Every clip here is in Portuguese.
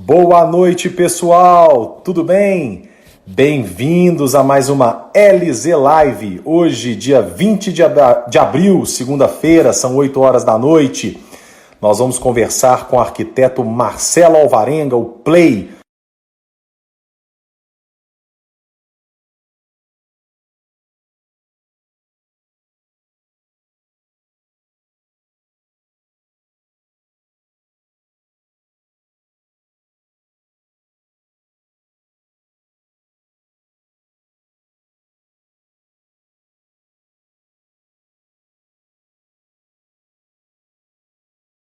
Boa noite, pessoal! Tudo bem? Bem-vindos a mais uma LZ Live. Hoje, dia 20 de abril, segunda-feira, são 8 horas da noite. Nós vamos conversar com o arquiteto Marcelo Alvarenga, o Play.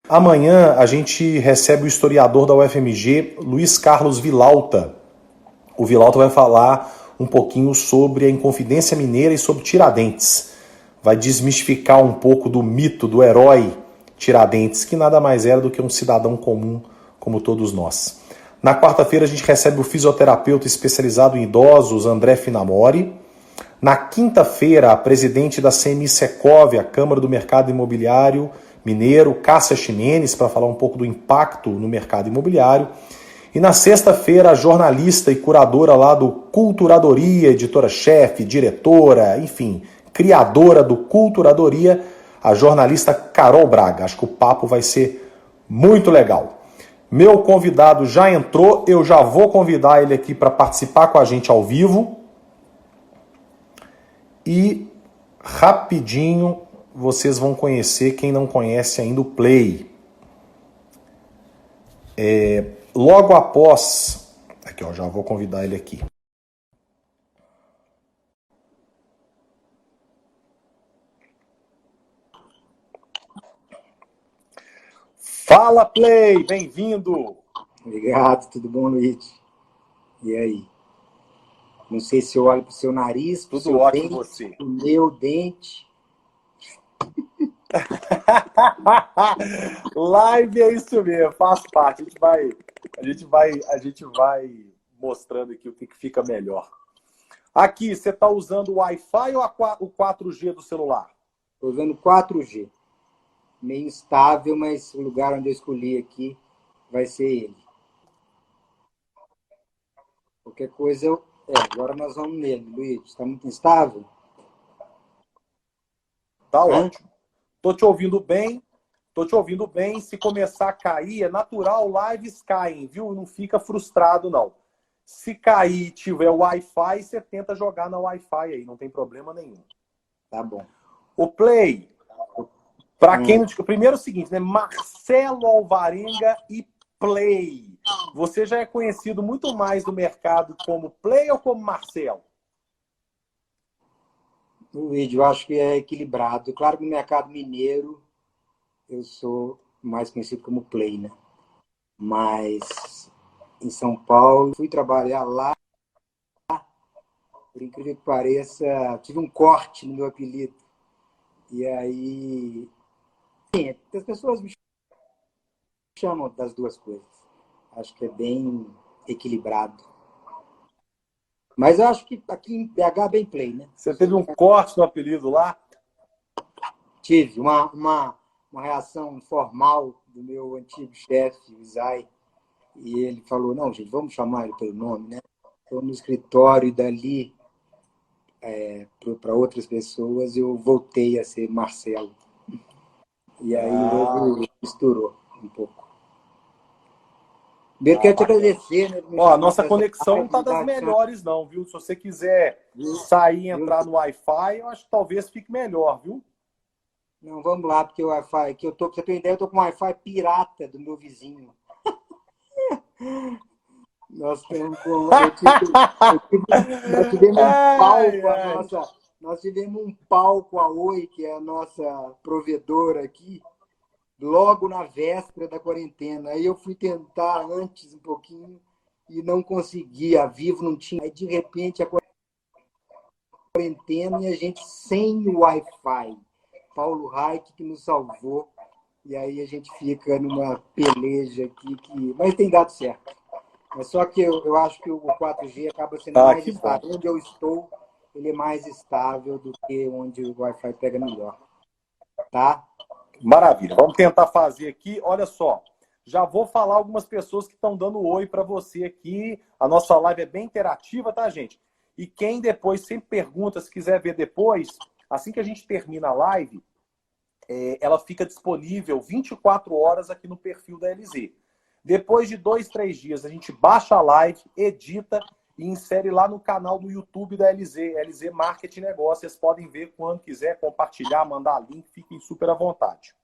Amanhã a gente recebe o historiador da UFMG, Luiz Carlos Vilauta. O Vilauta vai falar um pouquinho sobre a Inconfidência Mineira e sobre Tiradentes. Vai desmistificar um pouco do mito do herói Tiradentes, que nada mais era do que um cidadão comum como todos nós. Na quarta-feira a gente recebe o fisioterapeuta especializado em idosos, André Finamori. Na quinta-feira, a presidente da CMI Secov, a Câmara do Mercado Imobiliário Mineiro, Cássia Ximenes, para falar um pouco do impacto no mercado imobiliário. E na sexta-feira, a jornalista e curadora lá do Culturadoria, editora-chefe, diretora, enfim, criadora do Culturadoria, a jornalista Carol Braga. Acho que o papo vai ser muito legal. Meu convidado já entrou, eu já vou convidar ele aqui para participar com a gente ao vivo. E rapidinho vocês vão conhecer quem não conhece ainda o Play. Logo após... Aqui, ó, já vou convidar ele aqui. Fala, Play! Bem-vindo! Obrigado, tudo bom, Luiz? E aí? Não sei se eu olho para o seu nariz, para o seu ótimo, dente, você. o meu dente. Live é isso mesmo, faz parte. A gente vai mostrando aqui o que fica melhor. Aqui, você está usando o Wi-Fi ou o 4G do celular? Estou usando 4G. Meio instável, mas o lugar onde eu escolhi aqui vai ser ele. Qualquer coisa eu... agora nós vamos nele, Luiz. Está muito instável? Tá ótimo. Tô te ouvindo bem. Se começar a cair, é natural, lives caem, viu? Não fica frustrado, não. Se cair e tiver Wi-Fi, você tenta jogar na Wi-Fi aí, não tem problema nenhum. Tá bom. O Play, para quem não... Primeiro é o seguinte, né? Marcelo Alvarenga e Play. Você já é conhecido muito mais no mercado como Play ou como Marcelo? No vídeo, eu acho que é equilibrado. Claro que no mercado mineiro eu sou mais conhecido como Play, né? Mas em São Paulo, fui trabalhar lá, por incrível que pareça, tive um corte no meu apelido. E aí, sim, as pessoas me chamam das duas coisas. Acho que é bem equilibrado. Mas eu acho que aqui em BH é bem Play, né? Você teve um corte no apelido lá? Tive uma reação formal do meu antigo chefe, o Zay, e ele falou, não, gente, vamos chamar ele pelo nome, né? Estou no escritório e dali para outras pessoas eu voltei a ser Marcelo. E aí logo misturou um pouco. Primeiro quero te agradecer, né? Ó, a nossa conexão não está das melhores, não, viu? Se você quiser sair e entrar no Wi-Fi, eu acho que talvez fique melhor, viu? Não, vamos lá, porque o Wi-Fi, que eu tô, pra você ter ideia, eu tô com o Wi-Fi pirata do meu vizinho. Nós tivemos um palco a Oi, que é a nossa provedora aqui, logo na véspera da quarentena. Aí eu fui tentar antes um pouquinho e não consegui, a Vivo não tinha. Aí de repente a quarentena e a gente sem o Wi-Fi. Paulo Reich que nos salvou. E aí a gente fica numa peleja aqui, mas tem dado certo. Mas só que eu acho que o 4G acaba sendo mais estável. Onde eu estou, ele é mais estável do que onde o Wi-Fi pega melhor. Tá? Maravilha. Vamos tentar fazer aqui. Olha só. Já vou falar algumas pessoas que estão dando oi para você aqui. A nossa live é bem interativa, tá, gente? E quem depois sempre pergunta, se quiser ver depois, assim que a gente termina a live, ela fica disponível 24 horas aqui no perfil da LZ. Depois de 2, 3 dias, a gente baixa a live, edita e insere lá no canal do YouTube da LZ, LZ Marketing Negócio. Vocês podem ver quando quiser, compartilhar, mandar link, fiquem super à vontade.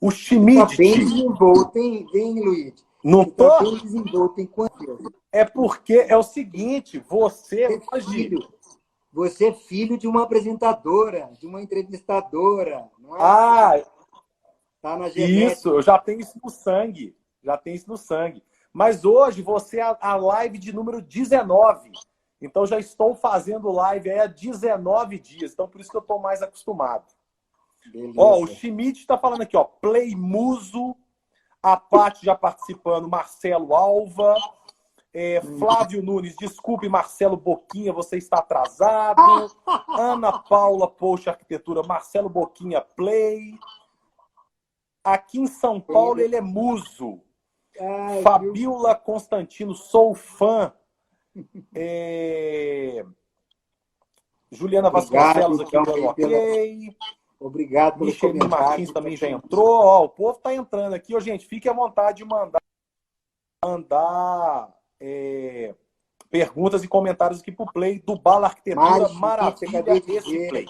O Schmidt... Tá bem desenvolto, hein, Luiz? Não Tá tô? bem desenvolto, hein? É porque é o seguinte, você hoje... Você é filho de uma apresentadora, de uma entrevistadora, não é? Ah, Tá na genética. isso, eu já tenho isso no sangue. Já tenho isso no sangue. Mas hoje você é a live de número 19. Então já estou fazendo live há 19 dias. Então por isso que eu estou mais acostumado. Beleza. Ó, o Schmidt está falando aqui, ó. Play Muso, a Paty já participando, Marcelo Alva, Flávio Nunes, desculpe, Marcelo Boquinha, você está atrasado. Ana Paula, Poxa Arquitetura, Marcelo Boquinha, Play. Aqui em São Paulo ele é muso. Ai, Fabiola Constantino, sou fã. Juliana Vasconcelos aqui dando ok. Obrigado pelo Michele Martins também já entrou. Ó, o povo tá entrando aqui. Ó, gente, fique à vontade de mandar perguntas e comentários aqui pro Play do Bala Arquitetura. Maravilha esse Play.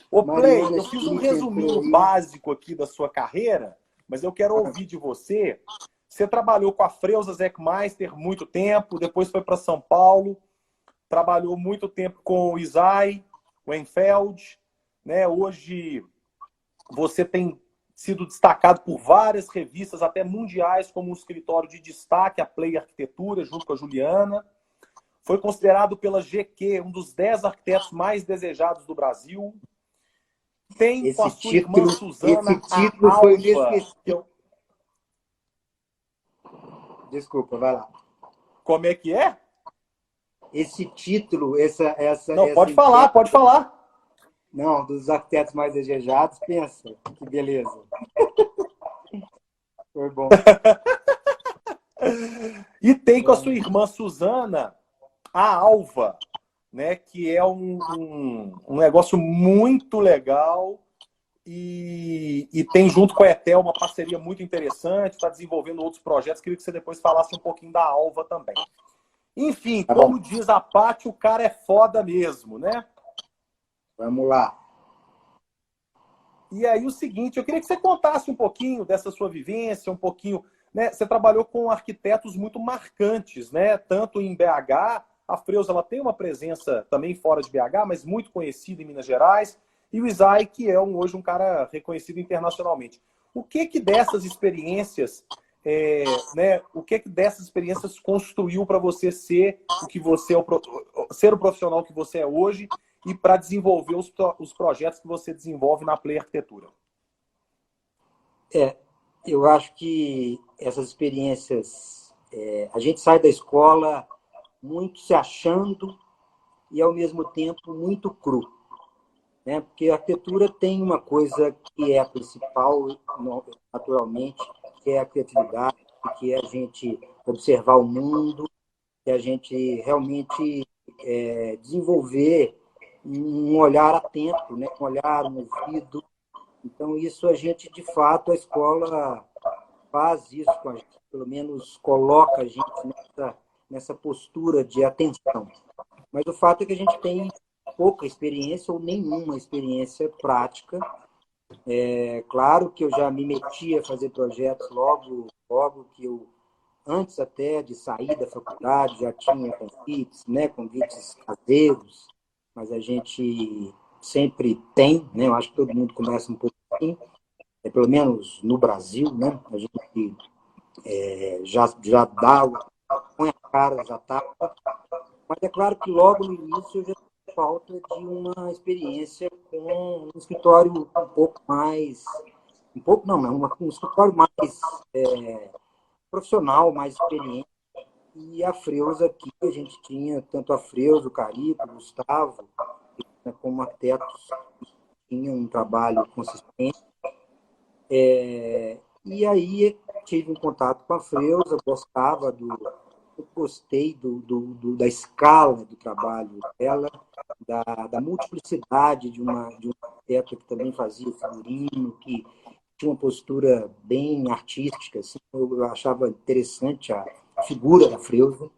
Ô, Play, eu fiz um resuminho básico aqui da sua carreira, mas eu quero ouvir de você. Você trabalhou com a Freuza Zeckmeister muito tempo, depois foi para São Paulo, trabalhou muito tempo com o Isai, o Enfeld, né? Hoje você tem sido destacado por várias revistas, até mundiais, como um escritório de destaque, a Play Arquitetura, junto com a Juliana. Foi considerado pela GQ um dos 10 arquitetos mais desejados do Brasil. Tem com a sua irmã Suzana esse título foi inesquecível. Desculpa, vai lá. Como é que é? Esse título, Não, pode falar, pode falar. Não, dos arquitetos mais desejados, pensa, que beleza. Foi bom. E tem com a sua irmã Suzana a Alva, né? Que é um negócio muito legal. E tem junto com a Etel uma parceria muito interessante, está desenvolvendo outros projetos. Queria que você depois falasse um pouquinho da Alva também. Enfim, como diz a Paty, o cara é foda mesmo, né? Vamos lá. E aí o seguinte, eu queria que você contasse um pouquinho dessa sua vivência, um pouquinho, né? Você trabalhou com arquitetos muito marcantes, né? Tanto em BH, a Freuza ela tem uma presença também fora de BH, mas muito conhecida em Minas Gerais. E o Isai, que é hoje um cara reconhecido internacionalmente. O que dessas experiências, né? O que dessas experiências construiu para você ser o que você é, ser o profissional que você é hoje e para desenvolver os projetos que você desenvolve na Play Arquitetura? Eu acho que essas experiências, a gente sai da escola muito se achando e ao mesmo tempo muito cru. Né? Porque a arquitetura tem uma coisa que é a principal, naturalmente, que é a criatividade, que é a gente observar o mundo, que é a gente realmente desenvolver um olhar atento, né? Um olhar, um ouvido. Então, isso a gente, de fato, a escola faz isso com a gente, pelo menos coloca a gente nessa postura de atenção. Mas o fato é que a gente tem pouca experiência ou nenhuma experiência prática. Claro que eu já me meti a fazer projetos logo que eu, antes até de sair da faculdade, já tinha convites, né, convites caseiros, mas a gente sempre tem, né, eu acho que todo mundo começa um pouco assim, pelo menos no Brasil, né, a gente já dá, põe a cara, já tapa. Mas é claro que logo no início eu já tive falta de uma experiência com um escritório um pouco mais... um escritório mais profissional, mais experiente. E a Freuza aqui, a gente tinha tanto a Freuza, o Carico, o Gustavo, né, como arquitetos que tinham um trabalho consistente. E aí tive um contato com a Freuza, eu gostei da escala do trabalho dela, da multiplicidade de uma arquiteta que também fazia figurino, que tinha uma postura bem artística. Assim, eu achava interessante a figura da Freuza,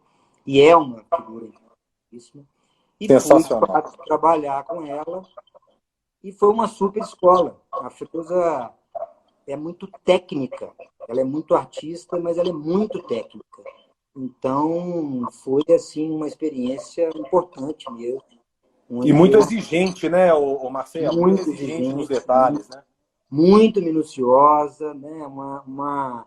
e é uma figura interessantíssima. E fui trabalhar com ela, e foi uma super escola. A Freuza é muito técnica, ela é muito artista, mas ela é muito técnica. Então, foi assim uma experiência importante mesmo. E muito exigente, né, o Marcelo? Muito exigente nos detalhes, né? Muito minuciosa, né? Uma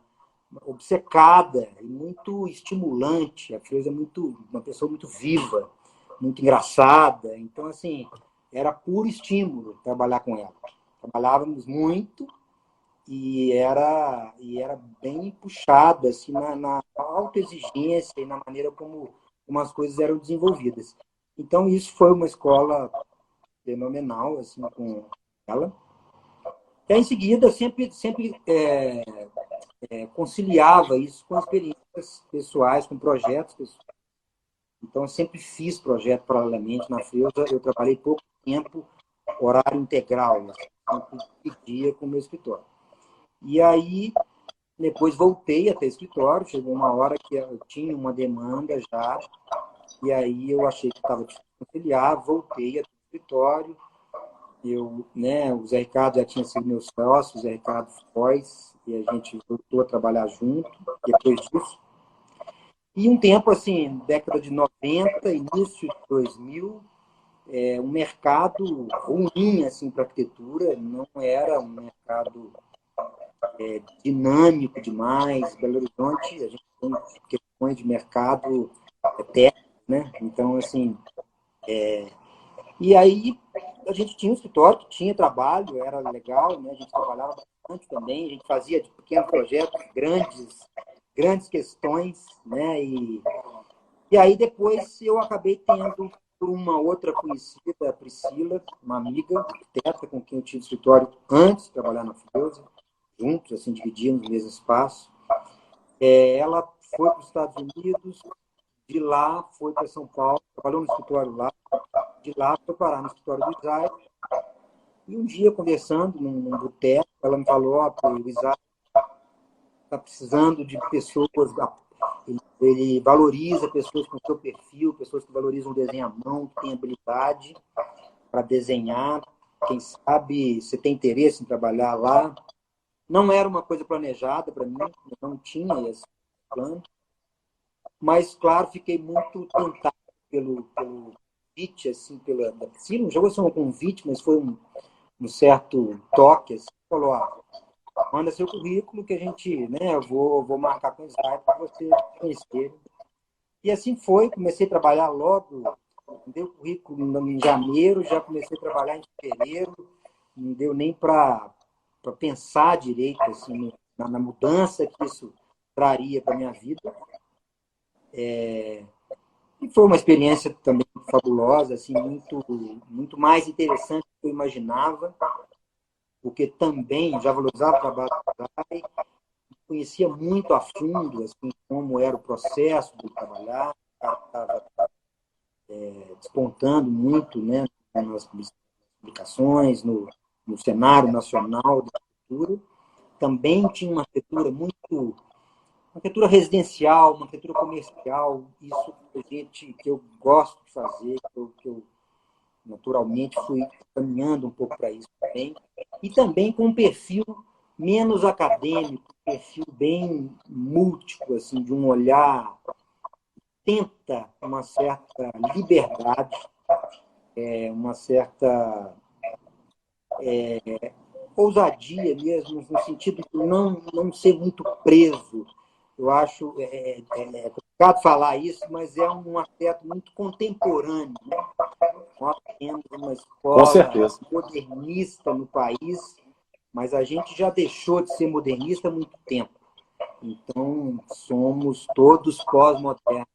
obcecada e muito estimulante. A Freuza é uma pessoa muito viva, muito engraçada. Então, assim, era puro estímulo trabalhar com ela. Trabalhávamos muito e era bem puxado assim, na autoexigência e na maneira como as coisas eram desenvolvidas. Então, isso foi uma escola fenomenal assim, com ela. E aí, em seguida, eu sempre conciliava isso com experiências pessoais, com projetos pessoais. Então, eu sempre fiz projeto paralelamente na Freuza. Eu trabalhei pouco tempo, horário integral, sempre dia com o meu escritório. E aí, depois voltei a ter escritório, chegou uma hora que eu tinha uma demanda já, e aí eu achei que estava difícil conciliar, voltei a ter escritório. O Zé Ricardo já tinha sido meu sócio, o Zé Ricardo Foz, e a gente voltou a trabalhar junto depois disso. E um tempo, assim, década de 90, início de 2000, um mercado ruim assim, para arquitetura, não era um mercado dinâmico demais. Belo Horizonte, a gente tem questões de mercado técnico, né? Então, assim, e aí a gente tinha um escritório que tinha trabalho, era legal, né? A gente trabalhava bastante também, a gente fazia de pequenos projetos, grandes questões, né? E aí depois eu acabei tendo por uma outra conhecida, a Priscila, uma amiga, arquiteta com quem eu tive escritório antes de trabalhar na Freuza, juntos, assim, dividimos o mesmo espaço. Ela foi para os Estados Unidos, de lá foi para São Paulo, trabalhou no escritório lá, de lá foi parar no escritório do Isaac. E um dia, conversando num boteco, ela me falou, o Isaac está precisando de pessoas, ele valoriza pessoas com seu perfil, pessoas que valorizam o desenho à mão, que têm habilidade para desenhar. Quem sabe você tem interesse em trabalhar lá. Não era uma coisa planejada para mim, eu não tinha esse plano. Mas, claro, fiquei muito tentado pelo convite, assim, da Priscila. Não chegou a ser um convite, mas foi um certo toque. Assim, falou, manda seu currículo que a gente, né, eu vou marcar com o Skype para você conhecer. E assim foi, comecei a trabalhar logo, dei o currículo em janeiro, já comecei a trabalhar em fevereiro, não deu nem para pensar direito assim, na mudança que isso traria para a minha vida. E foi uma experiência também fabulosa, assim, muito mais interessante do que eu imaginava, porque também já valorizava o trabalho do Zay, conhecia muito a fundo assim, como era o processo de trabalhar, estava despontando muito, né, nas publicações, no cenário nacional da arquitetura. Também tinha uma arquitetura residencial, uma arquitetura comercial, isso que eu gosto de fazer, que eu naturalmente fui caminhando um pouco para isso também, e também com um perfil menos acadêmico, um perfil bem múltiplo, assim, de um olhar tenta uma certa liberdade, uma certa ousadia mesmo, no sentido de não ser muito preso. Eu acho complicado falar isso, mas é um aspecto muito contemporâneo. Né? Nós temos uma escola modernista no país, mas a gente já deixou de ser modernista há muito tempo. Então, somos todos pós-modernos.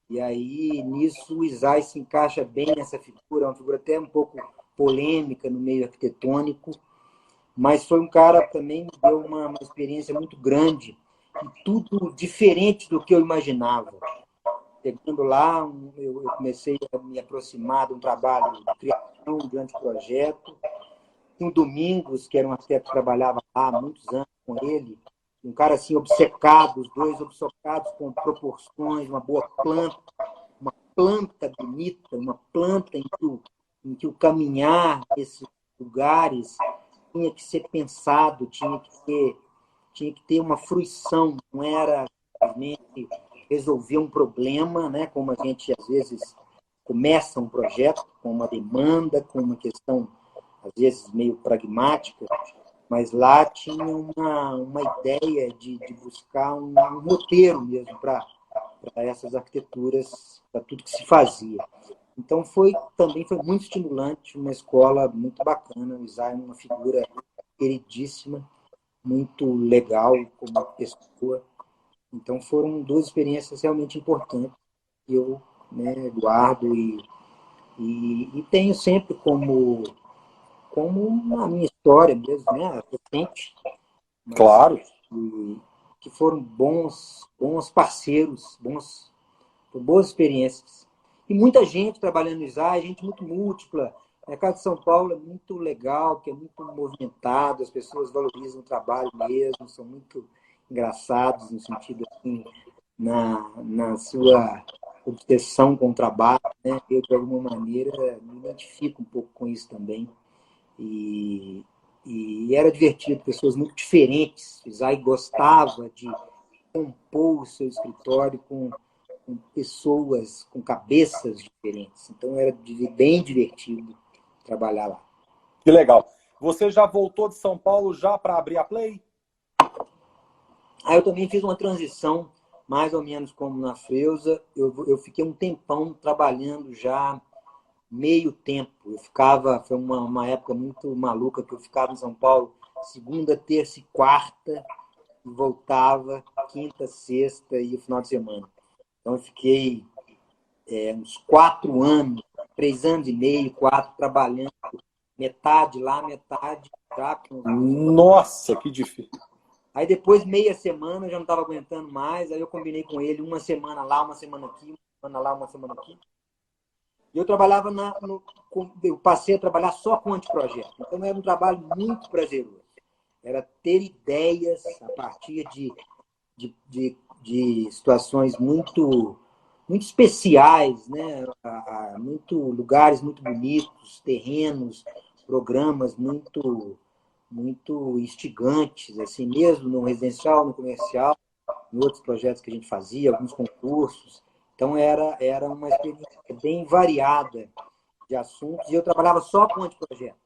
E aí, nisso, o Isai se encaixa bem nessa figura, uma figura até um pouco polêmica no meio arquitetônico, mas foi um cara que também me deu uma experiência muito grande tudo diferente do que eu imaginava. Chegando lá, eu comecei a me aproximar de um trabalho de criação, de anteprojeto. Tinha o Domingos, que era um arquiteto que trabalhava lá há muitos anos com ele, um cara assim obcecado, os dois obcecados com proporções, uma planta bonita, uma planta em que o caminhar nesses lugares tinha que ser pensado, tinha que ter uma fruição, não era simplesmente resolver um problema, né? Como a gente às vezes começa um projeto com uma demanda, com uma questão às vezes meio pragmática, mas lá tinha uma ideia de buscar um roteiro mesmo para essas arquiteturas, para tudo que se fazia. Então também foi muito estimulante, uma escola muito bacana, o Isai é uma figura queridíssima, muito legal como pessoa. Então foram duas experiências realmente importantes que eu, né, guardo e tenho sempre como a minha história mesmo, né, recente, mas Claro. que foram bons parceiros, boas experiências. E muita gente trabalhando no ISAI, gente muito múltipla. O mercado de São Paulo é muito legal, que é muito movimentado, as pessoas valorizam o trabalho mesmo, são muito engraçados no sentido assim, na sua obsessão com o trabalho, né? Eu, de alguma maneira, me identifico um pouco com isso também. E era divertido, pessoas muito diferentes. O Isai gostava de compor o seu escritório com pessoas, com cabeças diferentes. Então era bem divertido trabalhar lá. Que legal. Você já voltou de São Paulo já para abrir a Play? Aí eu também fiz uma transição, mais ou menos como na Freusa. Eu fiquei um tempão trabalhando já meio tempo. Foi uma época muito maluca que eu ficava em São Paulo segunda, terça e quarta e voltava quinta, sexta e o final de semana. Então eu fiquei uns 4 anos, 3 anos e meio, 4, trabalhando, metade lá, metade já. Nossa, que difícil. Aí depois, meia semana, eu já não estava aguentando mais, aí eu combinei com ele uma semana lá, uma semana aqui, uma semana lá, uma semana aqui. E eu trabalhava eu passei a trabalhar só com anteprojeto. Então era um trabalho muito prazeroso. Era ter ideias a partir de situações muito especiais, né? Lugares muito bonitos, terrenos, programas muito instigantes, assim mesmo no residencial, no comercial, em outros projetos que a gente fazia, alguns concursos. Então era uma experiência bem variada de assuntos e eu trabalhava só com anteprojeto.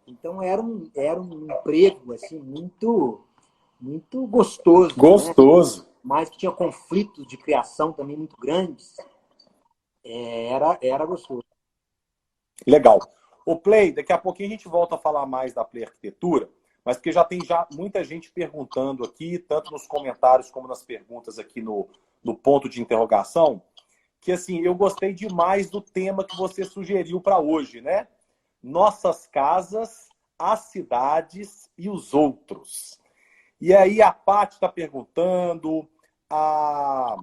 Então era um emprego assim muito gostoso, né? Gostoso. Mas que tinha conflitos de criação também muito grandes. Era gostoso. Legal. O Play, daqui a pouquinho a gente volta a falar mais da Play Arquitetura, mas porque já tem muita gente perguntando aqui, tanto nos comentários como nas perguntas aqui no ponto de interrogação, que assim, eu gostei demais do tema que você sugeriu para hoje, né? Nossas casas, as cidades e os outros. E aí a Paty está perguntando, a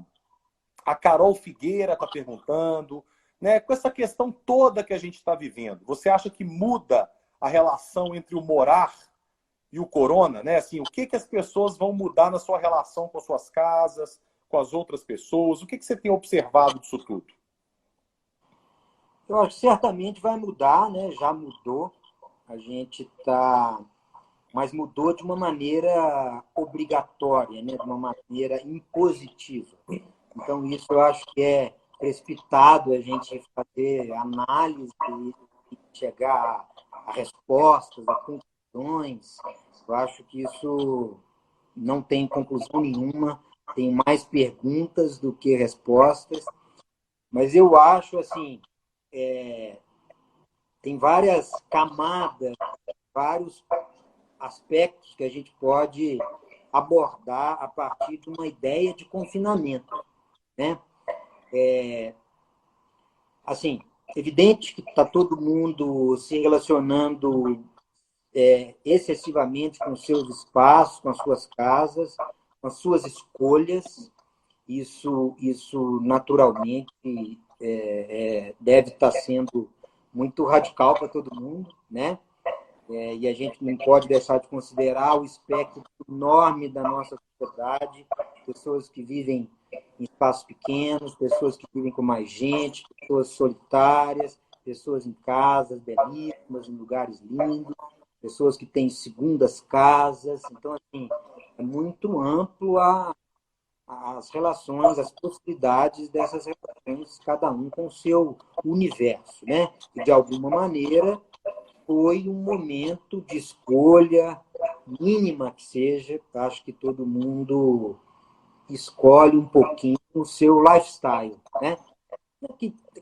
Carol Figueira está perguntando, né? Com essa questão toda que a gente está vivendo, você acha que muda a relação entre o morar e o corona, né? Assim, o que as pessoas vão mudar na sua relação com as suas casas, com as outras pessoas? O que você tem observado disso tudo? Eu acho que certamente vai mudar, né? Já mudou. A gente está. Mas mudou de uma maneira obrigatória, né? De uma maneira impositiva. Então, isso eu acho que é precipitado a gente fazer análise e chegar a respostas, a conclusões. Eu acho que isso não tem conclusão nenhuma, tem mais perguntas do que respostas. Mas eu acho, assim, tem várias camadas, vários aspectos que a gente pode abordar a partir de uma ideia de confinamento, né? Assim, evidente que está todo mundo se relacionando excessivamente com seus espaços, com as suas casas, com as suas escolhas. Isso naturalmente deve estar sendo muito radical para todo mundo, né? E a gente não pode deixar de considerar o espectro enorme da nossa sociedade, pessoas que vivem em espaços pequenos, pessoas que vivem com mais gente, pessoas solitárias, pessoas em casas belíssimas, em lugares lindos, pessoas que têm segundas casas. Então, assim, é muito amplo as relações, as possibilidades dessas relações, cada um com o seu universo, né? E, de alguma maneira, foi um momento de escolha, mínima que seja. Acho que todo mundo escolhe um pouquinho o seu lifestyle, né?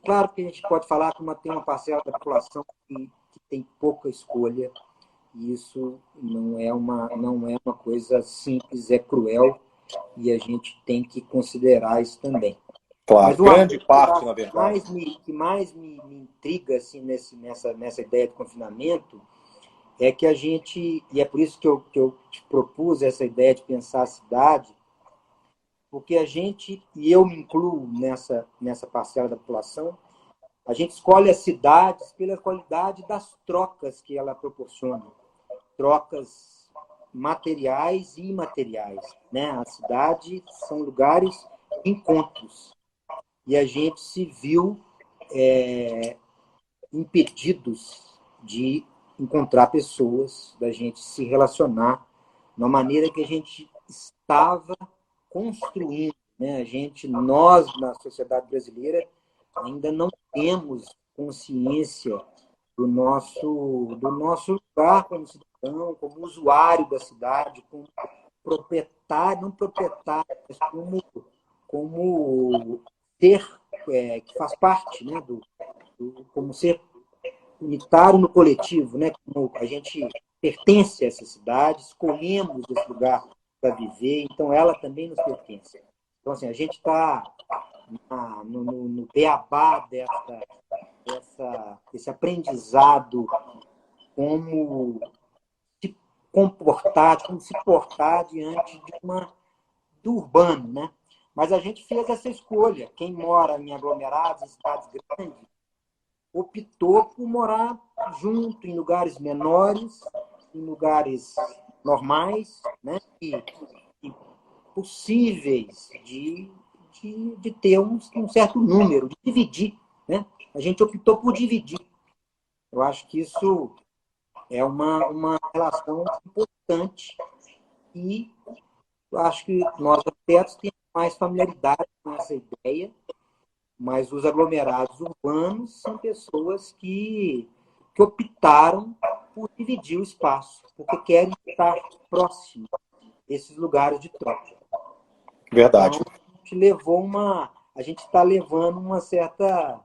Claro que a gente pode falar que tem uma parcela da população que tem pouca escolha, e isso não é uma coisa simples, é cruel, e a gente tem que considerar isso também. Claro, Mas grande parte, na verdade. que mais me intriga assim, nessa ideia de confinamento é que a gente, e é por isso que eu te propus essa ideia de pensar a cidade, porque a gente, e eu me incluo nessa parcela da população, a gente escolhe as cidades pela qualidade das trocas que ela proporciona, trocas materiais e imateriais, né? A cidade são lugares de encontros, e a gente se viu impedidos de encontrar pessoas, da gente se relacionar de uma maneira que a gente estava construindo, né? Nós, na sociedade brasileira, ainda não temos consciência do nosso lugar como cidadão, como usuário da cidade, como proprietário, não proprietário, mas como ser que faz parte, né, como ser unitário no coletivo, né? Como a gente pertence a essa cidade, escolhemos esse lugar para viver, então ela também nos pertence. Então, assim, a gente está no beabá desse aprendizado, como se comportar, como se portar diante do urbano, né? Mas a gente fez essa escolha. Quem mora em aglomerados, em cidades grandes, optou por morar junto, em lugares menores, em lugares normais, né? E possíveis de ter um certo número, de dividir, né? A gente optou por dividir. Eu acho que isso é uma relação importante, e eu acho que nós arquitetos temos mais familiaridade com essa ideia, mas os aglomerados urbanos são pessoas que optaram por dividir o espaço, porque querem estar próximos desses lugares de troca. Verdade. Então, a gente está levando uma certa.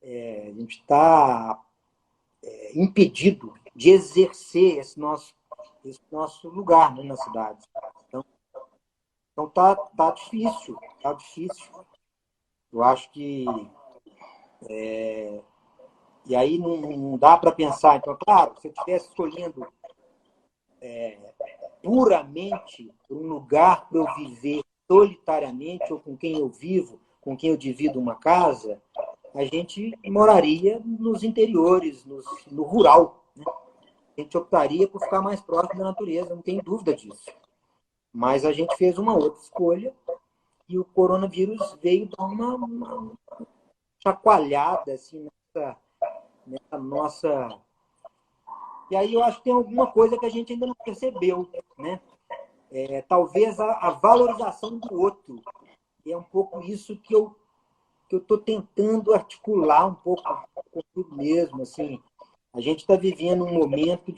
A gente está impedido de exercer esse nosso lugar, né, na cidade. Então tá difícil, tá difícil. Eu acho que e aí não dá para pensar. Então, claro, se eu estivesse escolhendo puramente um lugar para eu viver solitariamente, ou com quem eu vivo, com quem eu divido uma casa, a gente moraria nos interiores, no rural, né? A gente optaria por ficar mais próximo da natureza, não tem dúvida disso. Mas a gente fez uma outra escolha, e o coronavírus veio dar uma chacoalhada assim, nessa nossa. E aí eu acho que tem alguma coisa que a gente ainda não percebeu, né? Talvez a valorização do outro. E é um pouco isso que eu estou tentando articular um pouco comigo mesmo. Assim, a gente está vivendo um momento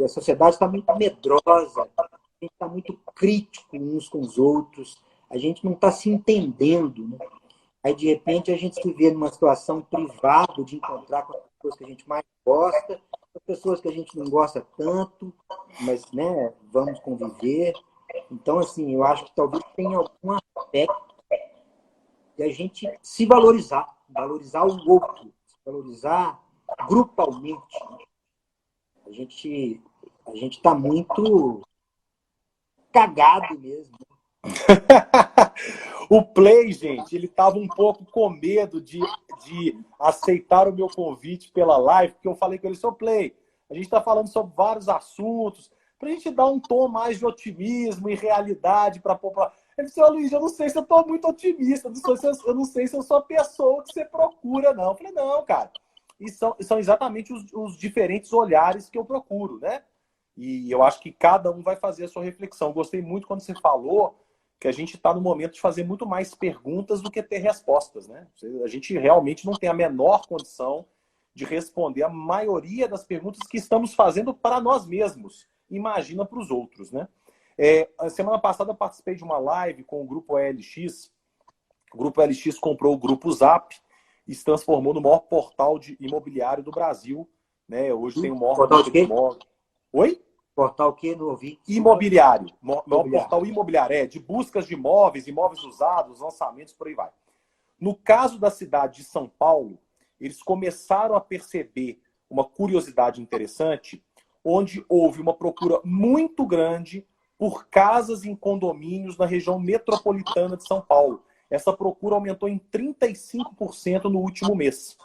a sociedade está muito medrosa, a gente está muito crítico uns com os outros, a gente não está se entendendo, né? Aí, de repente, a gente se vê numa situação privada de encontrar com as pessoas que a gente mais gosta, com as pessoas que a gente não gosta tanto, mas, né, vamos conviver. Então, assim, eu acho que talvez tenha algum aspecto de a gente se valorizar o outro, se valorizar grupalmente. A gente está muito cagado mesmo. O Play, gente, ele estava um pouco com medo de aceitar o meu convite pela live, porque eu falei com ele, seu Play, a gente está falando sobre vários assuntos, para a gente dar um tom mais de otimismo e realidade para a população. Ele disse, Luiz, eu não sei se eu estou muito otimista, eu não sei se eu sou a pessoa que você procura, não. Eu falei, não, cara. E são exatamente os diferentes olhares que eu procuro, né? E eu acho que cada um vai fazer a sua reflexão. Gostei muito quando você falou que a gente está no momento de fazer muito mais perguntas do que ter respostas, né? A gente realmente não tem a menor condição de responder a maioria das perguntas que estamos fazendo para nós mesmos. Imagina para os outros, né? A semana passada eu participei de uma live com o Grupo OLX. O Grupo OLX comprou o Grupo Zap e se transformou no maior portal de imobiliário do Brasil, né? Hoje tem o maior portal de quê? imóvel. Oi? Portal o quê? Não ouvi. Imobiliário. Maior portal imobiliário. De buscas de imóveis, imóveis usados, lançamentos, por aí vai. No caso da cidade de São Paulo, eles começaram a perceber uma curiosidade interessante, onde houve uma procura muito grande por casas em condomínios na região metropolitana de São Paulo. Essa procura aumentou em 35% no último mês.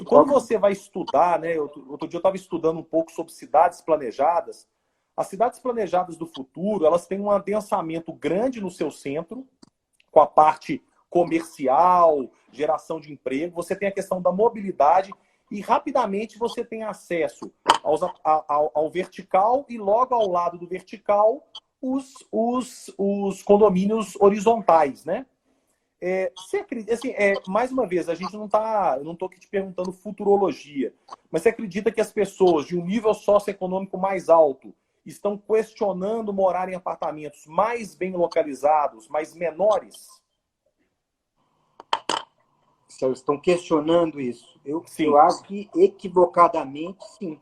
Quando você vai estudar, né? Outro dia eu estava estudando um pouco sobre cidades planejadas. As cidades planejadas do futuro, elas têm um adensamento grande no seu centro, com a parte comercial, geração de emprego. Você tem a questão da mobilidade e rapidamente você tem acesso ao vertical e logo ao lado do vertical os condomínios horizontais, né? Você acredita, assim, mais uma vez, a gente eu não estou aqui te perguntando futurologia, mas você acredita que as pessoas de um nível socioeconômico mais alto estão questionando morar em apartamentos mais bem localizados, mas menores? Estão questionando isso. Eu Sim. acho que equivocadamente, sim.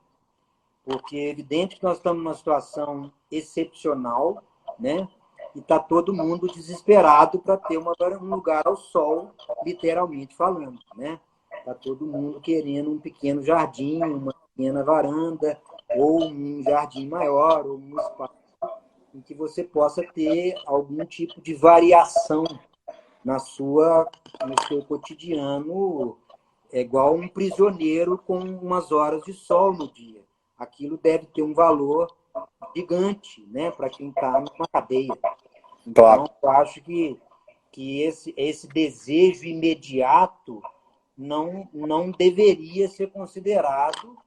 Porque é evidente que nós estamos numa situação excepcional, né? E está todo mundo desesperado para ter um lugar ao sol, literalmente falando, né? Está todo mundo querendo um pequeno jardim, uma pequena varanda, ou um jardim maior, ou um espaço em que você possa ter algum tipo de variação no seu cotidiano, igual um prisioneiro com umas horas de sol no dia. Aquilo deve ter um valor gigante, né, para quem está numa cadeia. Então, claro. Eu acho que esse desejo imediato não deveria ser considerado.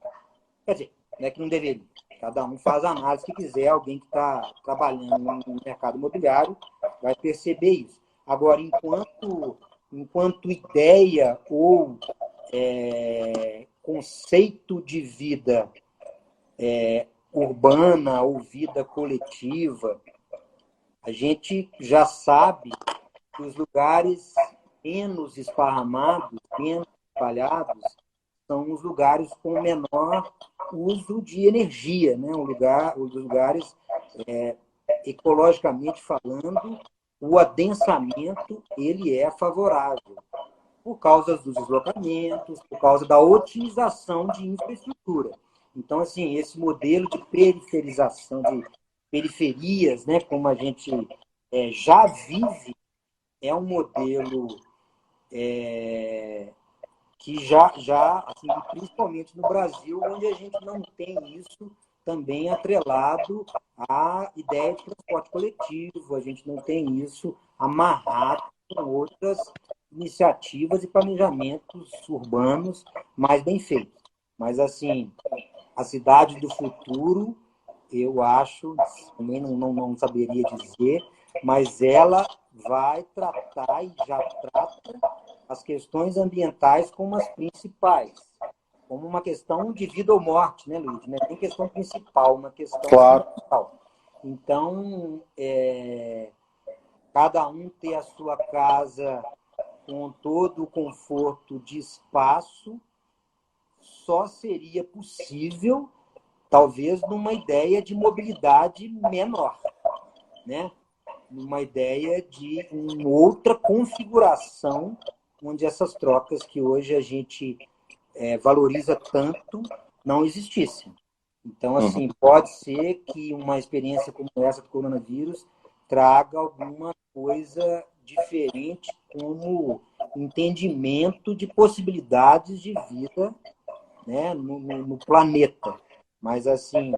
Quer dizer, não é que não deveria. Cada um faz a análise que quiser. Alguém que está trabalhando no mercado imobiliário vai perceber isso. Agora, enquanto ideia ou conceito de vida urbana ou vida coletiva, a gente já sabe que os lugares menos esparramados, menos espalhados, são os lugares com menor uso de energia, né? Os lugares, ecologicamente falando, o adensamento ele é favorável por causa dos deslocamentos, por causa da otimização de infraestrutura. Então, assim, esse modelo de periferização, de periferias, né, como a gente já vive, é um modelo que já assim, principalmente no Brasil, onde a gente não tem isso também atrelado à ideia de transporte coletivo, a gente não tem isso amarrado com outras iniciativas e planejamentos urbanos mais bem feitos. Mas, assim, a cidade do futuro, eu acho, também não saberia dizer, mas ela vai tratar e já trata as questões ambientais como as principais, como uma questão de vida ou morte, né, Luiz? Não é nem questão principal, uma questão principal. Então, cada um ter a sua casa com todo o conforto de espaço só seria possível, talvez, numa ideia de mobilidade menor, né? Numa ideia de uma outra configuração, onde essas trocas que hoje a gente valoriza tanto não existissem. Então, assim, pode ser que uma experiência como essa do coronavírus traga alguma coisa diferente como entendimento de possibilidades de vida, né, no planeta. Mas, assim,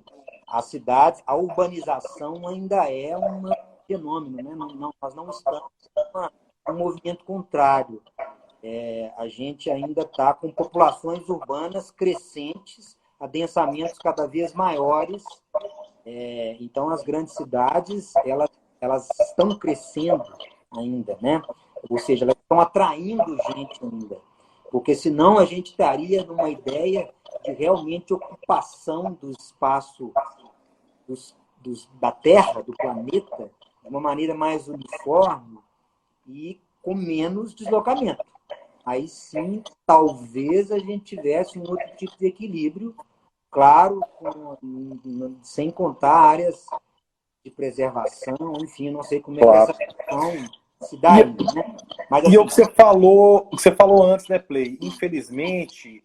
as cidades, a urbanização ainda é um fenômeno, né? Nós não estamos em um movimento contrário. A gente ainda está com populações urbanas crescentes, adensamentos cada vez maiores. Então, as grandes cidades, elas estão crescendo ainda, né? Ou seja, elas estão atraindo gente ainda. Porque senão a gente estaria numa ideia de realmente ocupação do espaço da Terra, do planeta, de uma maneira mais uniforme e com menos deslocamento. Aí sim, talvez a gente tivesse um outro tipo de equilíbrio, claro, sem contar áreas de preservação, enfim, não sei como é que essa questão se daria, né? Mas, assim, E o que você falou antes, né, Play? Infelizmente,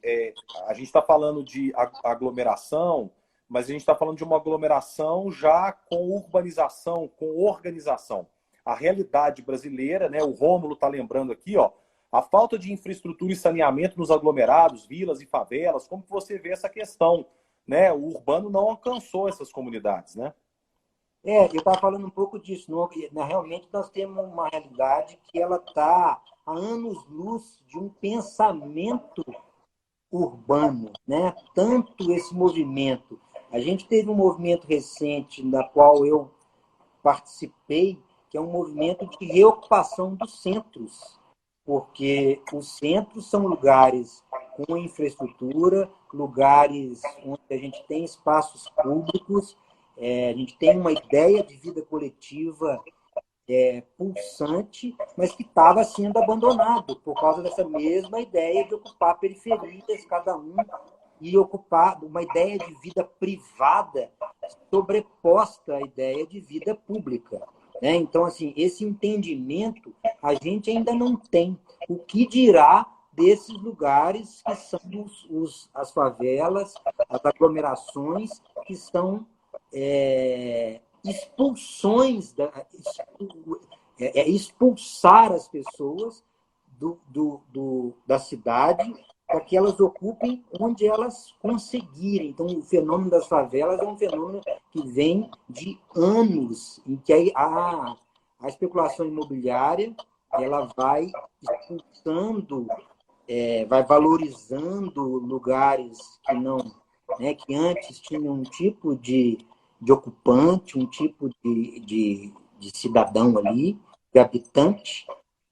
a gente está falando de aglomeração, mas a gente está falando de uma aglomeração já com urbanização, com organização. A realidade brasileira, né, o Rômulo está lembrando aqui, ó, a falta de infraestrutura e saneamento nos aglomerados, vilas e favelas, como que você vê essa questão, né? O urbano não alcançou essas comunidades, né? eu estava falando um pouco disso. Realmente, nós temos uma realidade que ela está a anos-luz de um pensamento urbano, né? Tanto esse movimento. A gente teve um movimento recente, da qual eu participei, que é um movimento de reocupação dos centros, porque os centros são lugares com infraestrutura, lugares onde a gente tem espaços públicos, a gente tem uma ideia de vida coletiva pulsante, mas que estava sendo abandonado por causa dessa mesma ideia de ocupar periferias, cada um, e ocupar uma ideia de vida privada sobreposta à ideia de vida pública. Né? Então, assim, esse entendimento a gente ainda não tem. O que dirá desses lugares que são as favelas, as aglomerações, que são expulsões, expulsar as pessoas da cidade para que elas ocupem onde elas conseguirem. Então, o fenômeno das favelas é um fenômeno que vem de anos, em que a especulação imobiliária ela vai expulsando, vai valorizando lugares que não, né, que antes tinham um tipo de ocupante, um tipo de cidadão ali, de habitante,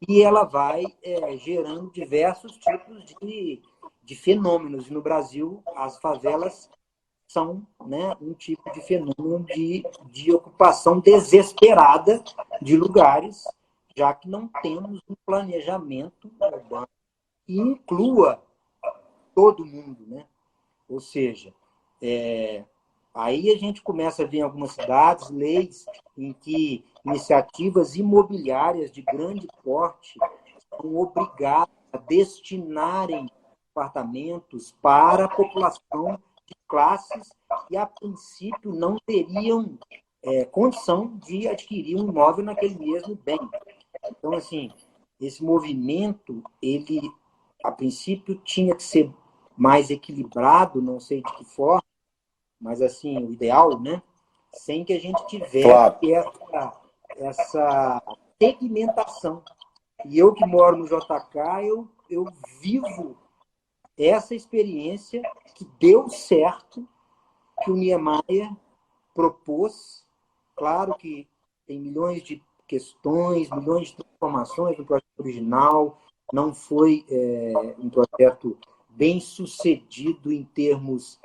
e ela vai gerando diversos tipos de fenômenos. E no Brasil, as favelas são, né, um tipo de fenômeno de ocupação desesperada de lugares, já que não temos um planejamento urbano que inclua todo mundo, né? Ou seja, aí a gente começa a ver em algumas cidades leis em que iniciativas imobiliárias de grande porte são obrigadas a destinarem apartamentos para a população de classes que, a princípio, não teriam condição de adquirir um imóvel naquele mesmo bem. Então, assim, esse movimento, ele, a princípio, tinha que ser mais equilibrado, não sei de que forma, mas, assim, o ideal, né? Sem que a gente tivesse Claro. essa segmentação. E eu que moro no JK, eu vivo essa experiência que deu certo, que o Niemeyer propôs. Claro que tem milhões de questões, milhões de transformações no projeto original, não foi um projeto bem sucedido em termos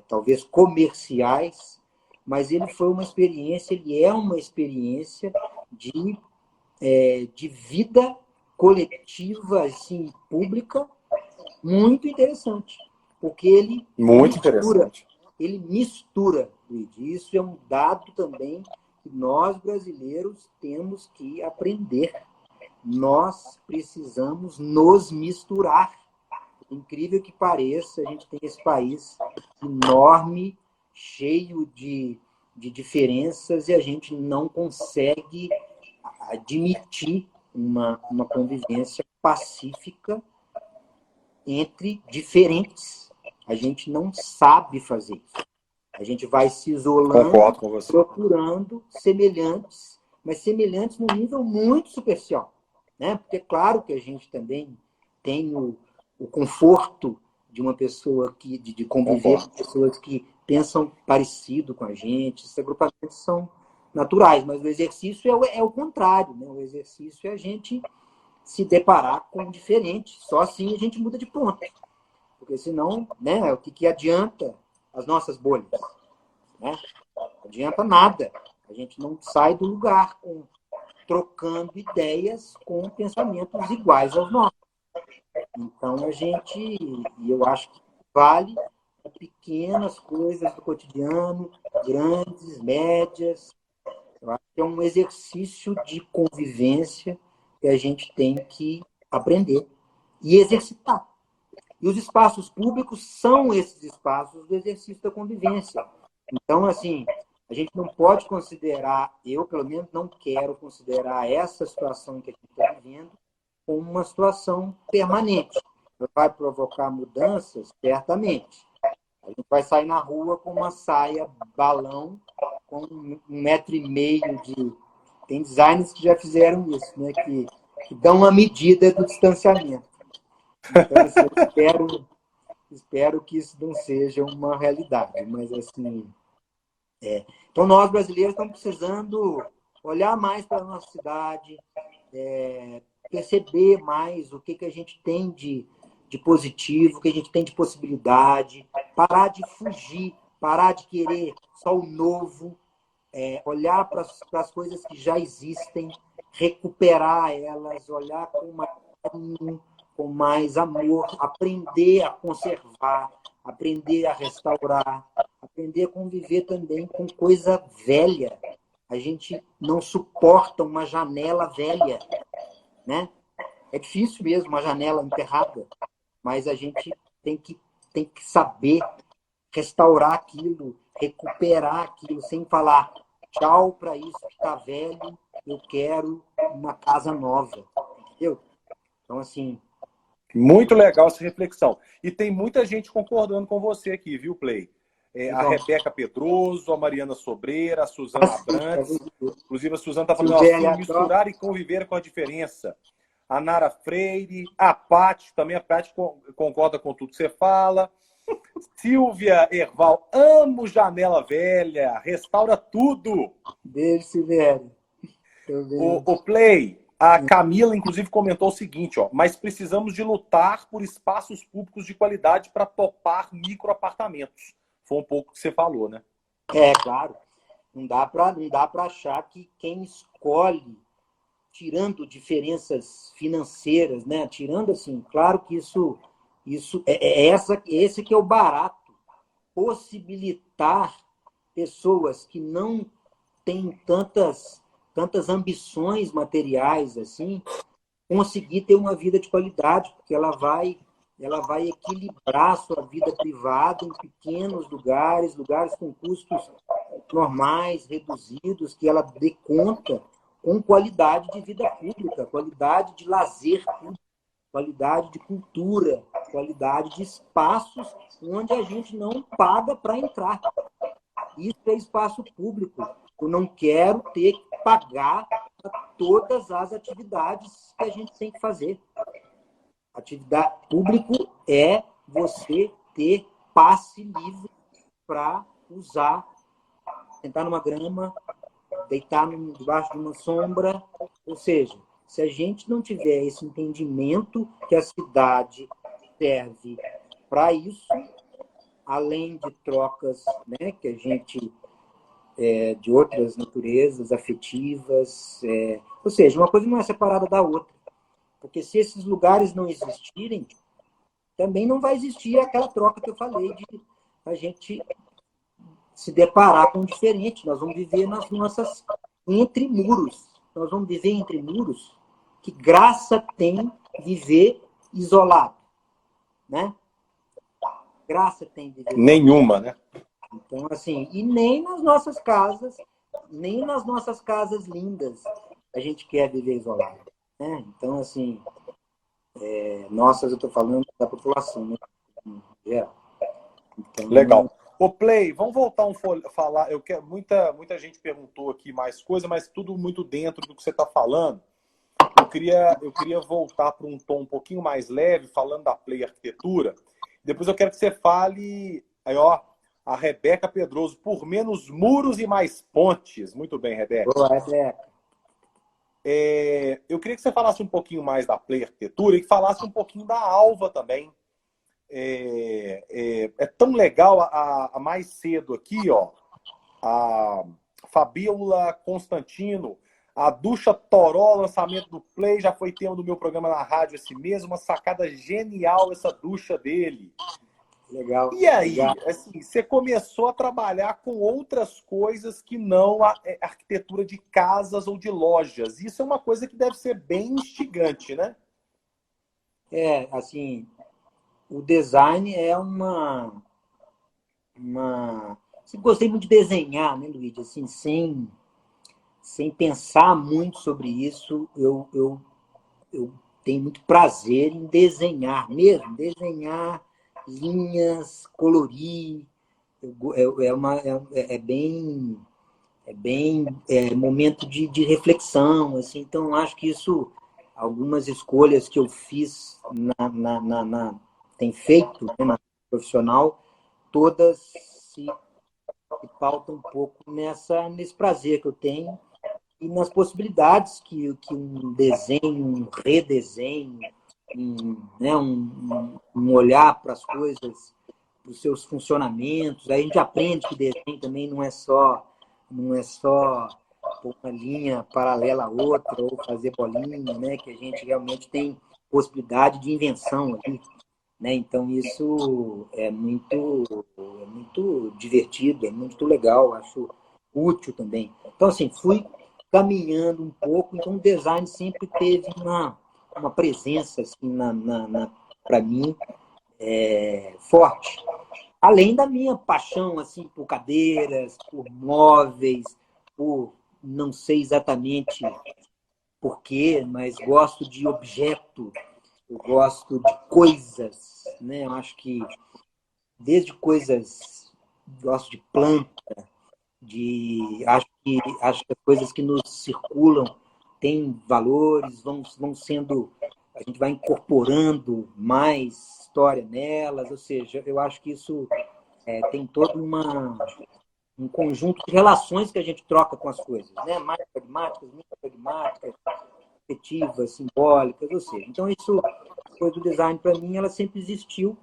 talvez comerciais, mas ele foi uma experiência, ele é uma experiência de vida coletiva, assim, pública, muito interessante, porque Muito interessante. ele mistura, Luigi. Isso é um dado também que nós, brasileiros, temos que aprender. Nós precisamos nos misturar, incrível que pareça, a gente tem esse país enorme, cheio de diferenças, e a gente não consegue admitir uma convivência pacífica entre diferentes. A gente não sabe fazer isso. A gente vai se isolando, Concordo com você. procurando semelhantes, mas semelhantes num nível muito superficial, né? Porque é claro que a gente também tem o conforto de uma pessoa de conviver com pessoas que pensam parecido com a gente. Esses agrupamentos são naturais, mas o exercício é o contrário, né? O exercício é a gente se deparar com o diferente. Só assim a gente muda de ponto. Porque senão, né, o que adianta as nossas bolhas? Né? Não adianta nada. A gente não sai do lugar trocando ideias com pensamentos iguais aos nossos. Então, eu acho que vale pequenas coisas do cotidiano, grandes, médias. Eu acho que é um exercício de convivência que a gente tem que aprender e exercitar. E os espaços públicos são esses espaços do exercício da convivência. Então, assim, a gente não pode considerar, eu pelo menos não quero considerar essa situação que a gente está vivendo como uma situação permanente. Vai provocar mudanças? Certamente. A gente vai sair na rua com uma saia balão com 1,5 m de... Tem designers que já fizeram isso, né? Que dão uma medida do distanciamento. Então, assim, espero que isso não seja uma realidade. Mas, assim... Então, nós, brasileiros, estamos precisando olhar mais para a nossa cidade, perceber mais o que a gente tem de positivo, o que a gente tem de possibilidade, parar de fugir, parar de querer só o novo, olhar para as coisas que já existem, recuperar elas, olhar com mais carinho, com mais amor, aprender a conservar, aprender a restaurar, aprender a conviver também com coisa velha. A gente não suporta uma janela velha, né? É difícil mesmo, uma janela enterrada, mas a gente tem que saber restaurar aquilo, recuperar aquilo, sem falar tchau para isso que está velho, eu quero uma casa nova. Entendeu? Então, assim... Muito legal essa reflexão. E tem muita gente concordando com você aqui, viu, Play? A Rebeca Pedroso, a Mariana Sobreira, a Suzana Abrantes. Inclusive, a Suzana está falando assim, misturar e conviver com a diferença. A Nara Freire, a Paty, também a Paty concorda com tudo que você fala. Silvia Erval, amo janela velha, restaura tudo. Beijo, Silvério. O Play, a Camila, inclusive, comentou o seguinte, mas precisamos de lutar por espaços públicos de qualidade para topar microapartamentos. Foi um pouco o que você falou, né? Claro. Não dá para achar que quem escolhe, tirando diferenças financeiras, né? Tirando assim, claro que isso esse que é o barato, possibilitar pessoas que não têm tantas ambições materiais assim, conseguir ter uma vida de qualidade, porque ela vai equilibrar a sua vida privada em pequenos lugares com custos normais, reduzidos, que ela dê conta com qualidade de vida pública, qualidade de lazer público, qualidade de cultura, qualidade de espaços onde a gente não paga para entrar. Isso é espaço público. Eu não quero ter que pagar para todas as atividades que a gente tem que fazer. Atividade público é você ter passe livre para usar, sentar numa grama, deitar debaixo de uma sombra. Ou seja, se a gente não tiver esse entendimento que a cidade serve para isso, além de trocas, né, que a gente de outras naturezas afetivas, ou seja, uma coisa não é separada da outra, porque se esses lugares não existirem, também não vai existir aquela troca que eu falei de a gente se deparar com o diferente. Nós vamos viver nas nossas entre muros. Nós vamos viver entre muros. Que graça tem viver isolado? né? Graça tem viver isolado. Nenhuma, né? Então, assim, e nem nas nossas casas lindas a gente quer viver isolado, né? Então, assim, nossas, eu estou falando da população, né? Em geral. Então, Legal. Ô, Play, vamos voltar falar. Eu quero, muita gente perguntou aqui mais coisa, mas tudo muito dentro do que você está falando. Eu queria voltar para um tom um pouquinho mais leve, falando da Play Arquitetura. Depois eu quero que você fale, aí, ó, a Rebeca Pedroso, por menos muros e mais pontes. Muito bem, Rebeca. boa, Rebeca. Eu queria que você falasse um pouquinho mais da Play Arquitetura e que falasse um pouquinho da Alva também. É tão legal a mais cedo aqui, ó, a Fabiola Constantino, a Ducha Toró, lançamento do Play, já foi tema do meu programa na rádio esse mês, uma sacada genial essa ducha dele. Legal. E aí, Legal. assim, você começou a trabalhar com outras coisas que não a arquitetura de casas ou de lojas. Isso é uma coisa que deve ser bem instigante, né? Assim, o design é assim, gostei muito de desenhar, né, Luiz? Assim, sem pensar muito sobre isso, eu tenho muito prazer em desenhar mesmo, desenhar linhas, colorir. É bem momento de reflexão, assim. Então acho que isso, algumas escolhas que eu fiz tem feito, né, na profissional, todas se pautam um pouco nesse prazer que eu tenho e nas possibilidades que um desenho, um redesenho, né, um olhar para as coisas, para os seus funcionamentos. Aí a gente aprende que desenho também não é só pôr uma linha paralela à outra ou fazer bolinha, né, que a gente realmente tem possibilidade de invenção ali. Né? Então, isso é muito divertido, é muito legal, acho útil também. Então, assim, fui caminhando um pouco, então o design sempre teve uma presença, assim, para mim, forte. Além da minha paixão, assim, por cadeiras, por móveis, por não sei exatamente por quê, mas gosto de objeto, eu gosto de coisas, né? Eu acho que desde coisas, gosto de planta, acho que as coisas que nos circulam têm valores, vão sendo, a gente vai incorporando mais história nelas, ou seja, eu acho que isso tem todo um conjunto de relações que a gente troca com as coisas, né? Mais pragmáticas, menos pragmáticas, afetivas, simbólicas, ou seja, então isso, a coisa do design para mim, ela sempre existiu.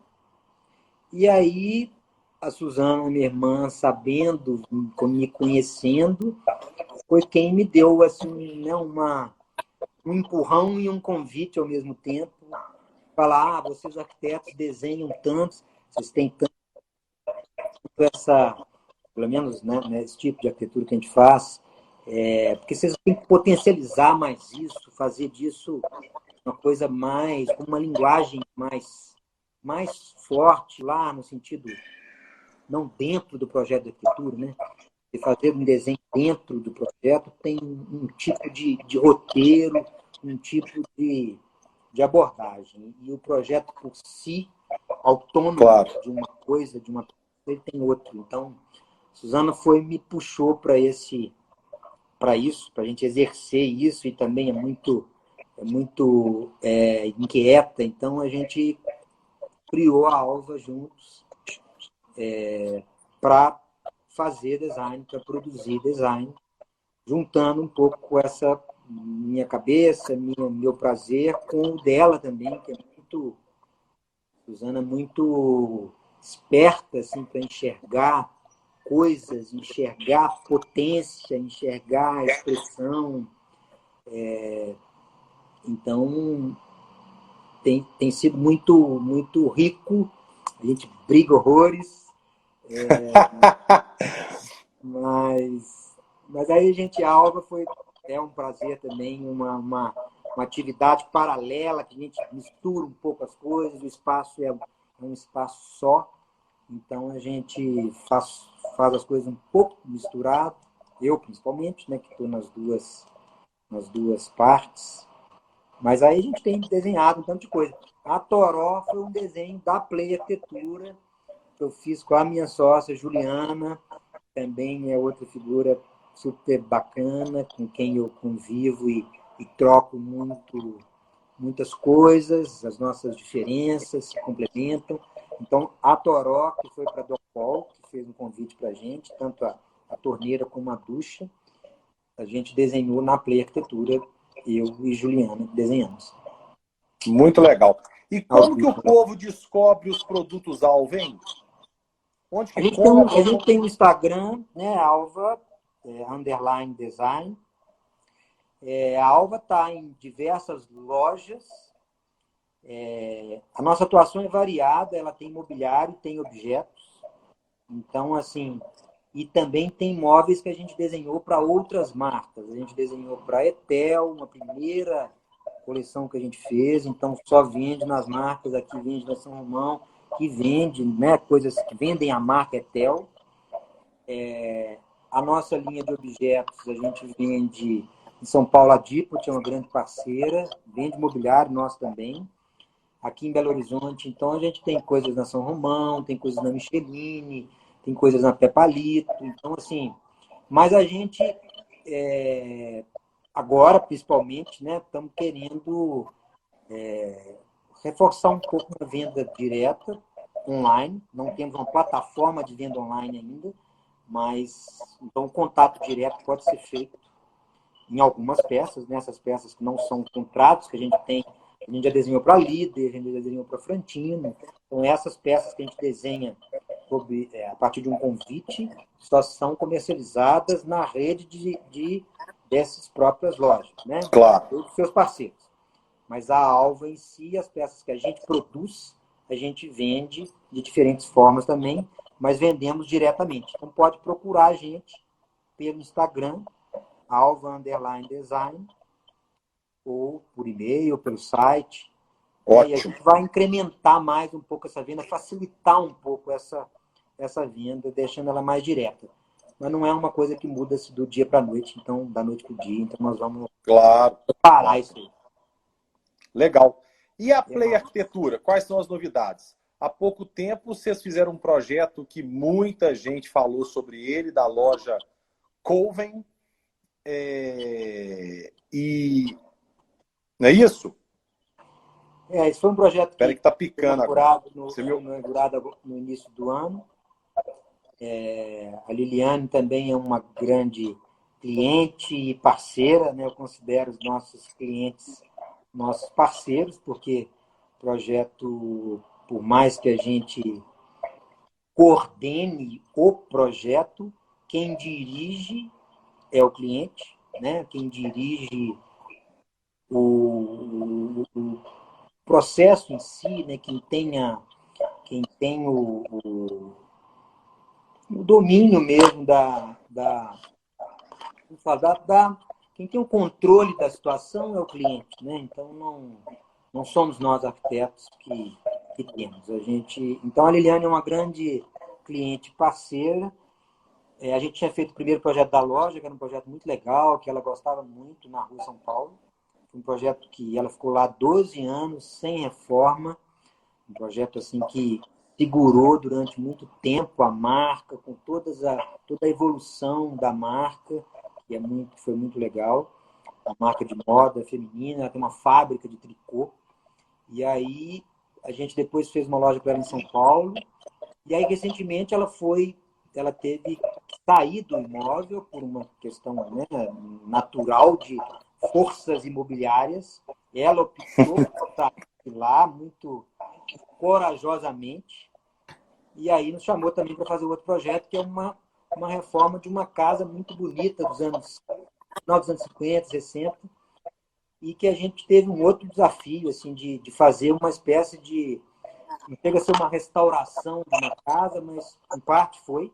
E aí a Suzana, minha irmã, sabendo, me conhecendo, foi quem me deu assim, né, um empurrão e um convite ao mesmo tempo. Falar, vocês arquitetos desenham tantos, vocês têm tanto pelo menos, né, esse tipo de arquitetura que a gente faz, porque vocês têm que potencializar mais isso, fazer disso uma coisa mais, com uma linguagem mais forte lá no sentido, não dentro do projeto de arquitetura, né? De fazer um desenho dentro do projeto tem um tipo de roteiro, um tipo de abordagem. E o projeto por si, autônomo Claro. de uma coisa, ele tem outro. Então, Suzana me puxou para isso, para a gente exercer isso, e também é muito inquieta. Então, a gente criou a Alva juntos para fazer design, para produzir design, juntando um pouco essa minha cabeça, meu prazer, com o dela também, que é muito, Suzana, muito esperta assim, para enxergar coisas, enxergar potência, enxergar expressão. Então, tem sido muito, muito rico. A gente briga horrores, mas aí a gente, a Alva é um prazer também, uma atividade paralela, que a gente mistura um pouco as coisas, o espaço é um espaço só, então a gente faz as coisas um pouco misturado, eu principalmente, né, que estou nas duas partes, mas aí a gente tem desenhado um tanto de coisa. A Toró foi um desenho da Play Arquitetura, que eu fiz com a minha sócia, Juliana, também é outra figura super bacana, com quem eu convivo e troco muitas coisas, as nossas diferenças se complementam. Então, a Toró, que foi para a Docol, que fez um convite para a gente, tanto a torneira como a ducha, a gente desenhou na Play Arquitetura, eu e Juliana desenhamos. Muito legal. E como que o povo descobre os produtos Alva, hein? Onde que compra? A gente tem um Instagram, né, Alva, underline design. A Alva está em diversas lojas. A nossa atuação é variada, ela tem imobiliário, tem objetos. Então, assim, e também tem móveis que a gente desenhou para outras marcas. A gente desenhou para a Etel, uma primeira coleção que a gente fez, então só vende nas marcas, aqui vende na São Romão, que vende, né, coisas que vendem a marca Etel. A nossa linha de objetos, a gente vende em São Paulo, a Dipot é uma grande parceira, vende mobiliário, nós também. Aqui em Belo Horizonte, então, a gente tem coisas na São Romão, tem coisas na Micheline, tem coisas na Pepalito, então, assim, mas a gente, agora, principalmente, né, estamos querendo reforçar um pouco a venda direta online, não temos uma plataforma de venda online ainda, mas então o contato direto pode ser feito em algumas peças, né? Essas peças que não são contratos, que a gente tem, a gente já desenhou para Líder, a gente já desenhou para Frantino, então essas peças que a gente desenha a partir de um convite só são comercializadas na rede dessas próprias lojas, né? Claro. Todos os seus parceiros. Mas a Alva em si, as peças que a gente produz, a gente vende de diferentes formas também, mas vendemos diretamente. Então pode procurar a gente pelo Instagram, Alva Underline Design, ou por e-mail, pelo site. Ótimo. E a gente vai incrementar mais um pouco essa venda, facilitar um pouco essa venda, deixando ela mais direta. Mas não é uma coisa que muda-se do dia para a noite, então, da noite para o dia. Então nós vamos parar isso aí. Legal. E a Play Arquitetura, quais são as novidades? Há pouco tempo vocês fizeram um projeto que muita gente falou sobre ele, da loja Coven. E não é isso? Esse foi um projeto que tá picando foi inaugurado no início do ano. A Liliane também é uma grande cliente e parceira, né? Eu considero os nossos clientes nossos parceiros, porque o projeto, por mais que a gente coordene o projeto, quem dirige é o cliente, né? Quem dirige o processo em si, né? Quem tem o domínio mesmo quem tem o controle da situação é o cliente, né? Então não somos nós arquitetos que temos. Então a Liliane é uma grande cliente parceira. A gente tinha feito o primeiro projeto da loja, que era um projeto muito legal, que ela gostava muito, na Rua São Paulo. Foi um projeto que ela ficou lá 12 anos, sem reforma. Um projeto assim que segurou durante muito tempo a marca, com toda a evolução da marca, que foi muito legal. A marca de moda feminina, ela tem uma fábrica de tricô. E aí a gente depois fez uma loja para ela em São Paulo. E aí recentemente ela teve que sair do imóvel por uma questão, né, natural de forças imobiliárias. Ela optou por sair lá muito corajosamente. E aí nos chamou também para fazer outro projeto, que é uma reforma de uma casa muito bonita dos final dos anos 50, 60, e que a gente teve um outro desafio assim de fazer uma espécie de, não chega a ser uma restauração de uma casa, mas em parte foi.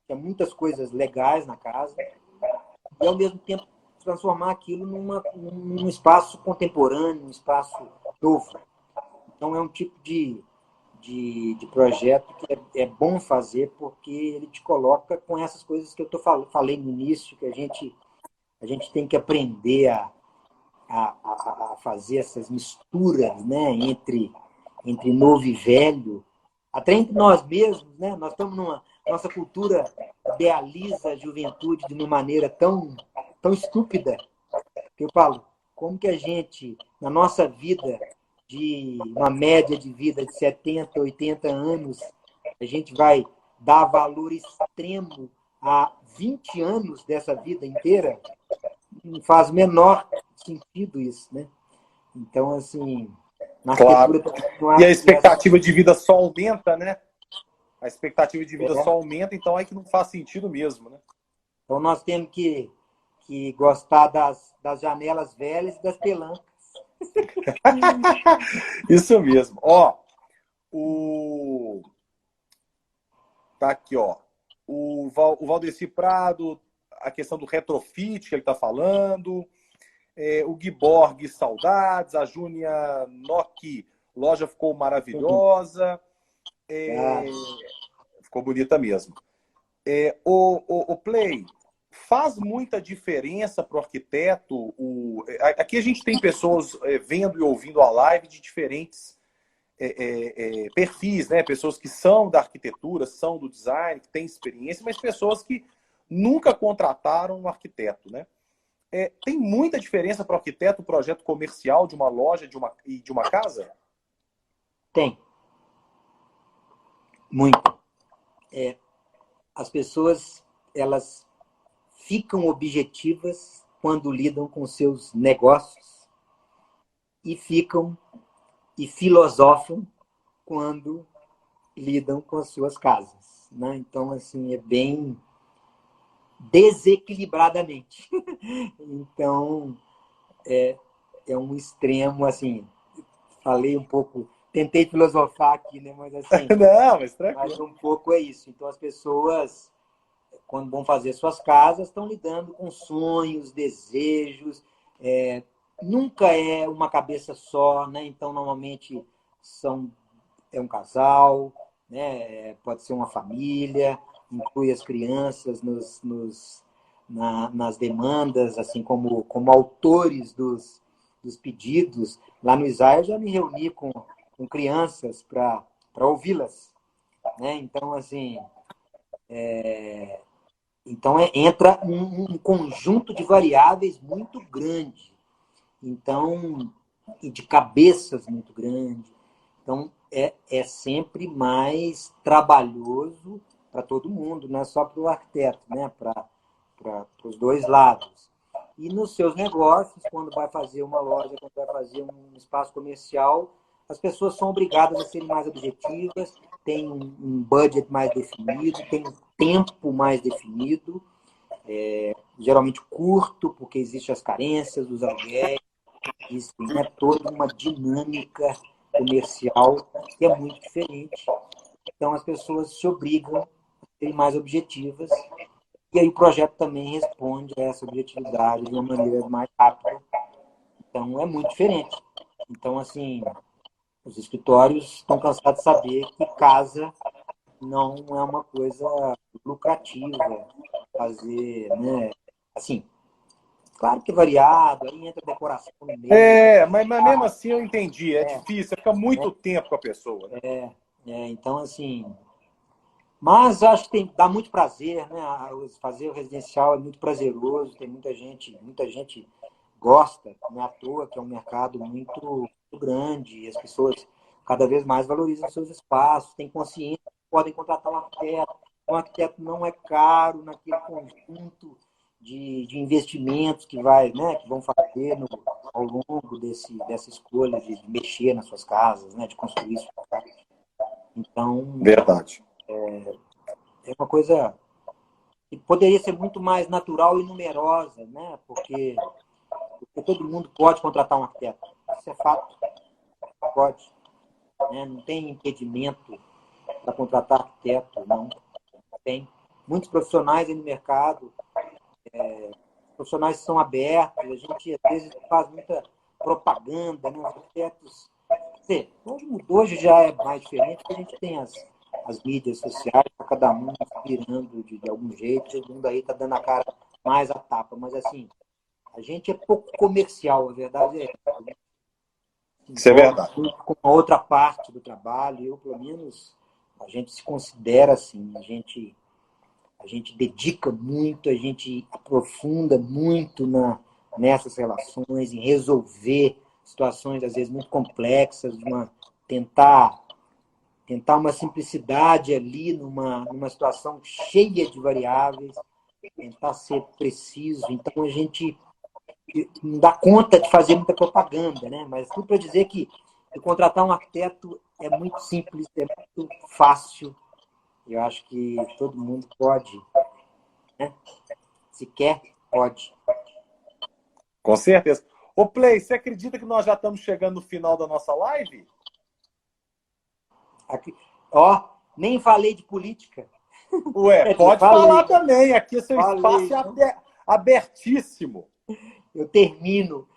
Tinha muitas coisas legais na casa. E, ao mesmo tempo, transformar aquilo num espaço contemporâneo, um espaço novo. Então, é um tipo de projeto que é bom fazer, porque ele te coloca com essas coisas que eu falei no início, que a gente tem que aprender a fazer essas misturas, né, entre novo e velho, até entre nós mesmos, né? Nós estamos nossa cultura idealiza a juventude de uma maneira tão estúpida, que eu falo, como que a gente, na nossa vida, de uma média de vida de 70, 80 anos, a gente vai dar valor extremo a 20 anos dessa vida inteira? Não faz o menor sentido isso, né? Então, assim, na Claro. arquitetura não E a acho que expectativa de vida só aumenta, né? A expectativa de vida só aumenta, então é que não faz sentido mesmo, né? Então, nós temos que gostar das janelas velhas e das pelancas. Isso mesmo. Ó, o... Tá aqui, ó. O Valdeci Prado, a questão do retrofit que ele está falando. O Gui Borg, saudades. A Júnia Nock, loja ficou maravilhosa. Ficou bonita mesmo. O Play, faz muita diferença para o arquiteto? Aqui a gente tem pessoas vendo e ouvindo a live de diferentes perfis, né? Pessoas que são da arquitetura, são do design, que têm experiência, mas pessoas que nunca contrataram um arquiteto, né? Tem muita diferença para o arquiteto, o projeto comercial de uma loja e de uma casa? Tem. Muito. As pessoas, elas ficam objetivas quando lidam com seus negócios e ficam e filosofam quando lidam com as suas casas, né? Então, assim, é bem desequilibradamente. Então, é um extremo, assim, falei um pouco, tentei filosofar aqui, né? Mas, assim, Não, mas tranquilo. um pouco é isso. Então, as pessoas, quando vão fazer suas casas, estão lidando com sonhos, desejos, nunca é uma cabeça só, né? Então, normalmente, é um casal, né? Pode ser uma família, inclui as crianças nas demandas, assim como autores dos pedidos. Lá no ISAI eu já me reuni com crianças para ouvi-las, né? Então, assim, entra um conjunto de variáveis muito grande, então, e de cabeças muito grande. Então, é sempre mais trabalhoso para todo mundo, não é só para o arquiteto, né? Para os dois lados. E nos seus negócios, quando vai fazer uma loja, quando vai fazer um espaço comercial, as pessoas são obrigadas a serem mais objetivas, têm um budget mais definido, têm um tempo mais definido, geralmente curto, porque existem as carências dos aluguéis, existe, né, toda uma dinâmica comercial que é muito diferente. Então, as pessoas se obrigam a serem mais objetivas e aí o projeto também responde a essa objetividade de uma maneira mais rápida. Então, é muito diferente. Então, assim, os escritórios estão cansados de saber que casa não é uma coisa lucrativa fazer, né? Assim, claro que é variado, aí entra decoração no meio. Mas mesmo assim eu entendi. É difícil, você fica muito tempo com a pessoa, né? Então, assim, mas acho que dá muito prazer, né? Fazer o residencial é muito prazeroso, tem muita gente gosta, não é à toa que é um mercado muito grande, e as pessoas cada vez mais valorizam seus espaços, têm consciência, podem contratar um arquiteto. Um arquiteto não é caro naquele conjunto de investimentos que vão fazer ao longo dessa escolha de mexer nas suas casas, né? De construir suas casas. Então, Verdade. é uma coisa que poderia ser muito mais natural e numerosa, né? Porque todo mundo pode contratar um arquiteto. Isso é fato. Pode. Né? Não tem impedimento para contratar arquiteto, não tem. Muitos profissionais aí no mercado profissionais são abertos, a gente às vezes faz muita propaganda, né? Os afetos. Hoje já é mais diferente, porque a gente tem as mídias sociais, tá cada um inspirando de algum jeito, todo mundo aí está dando a cara mais a tapa, mas assim, a gente é pouco comercial, a verdade é essa, né? Isso é verdade. Com a outra parte do trabalho, eu, pelo menos, a gente se considera assim, a gente dedica muito, a gente aprofunda muito nessas relações, em resolver situações, às vezes, muito complexas, tentar uma simplicidade ali numa situação cheia de variáveis, tentar ser preciso. Então, a gente não dá conta de fazer muita propaganda, né? Mas tudo para dizer que contratar um arquiteto é muito simples, é muito fácil. Eu acho que todo mundo pode, né? Se quer, pode. Com certeza. Ô, Play, você acredita que nós já estamos chegando no final da nossa live? Aqui, ó, nem falei de política. Ué, pode falar também. Aqui o seu espaço é abertíssimo. Eu termino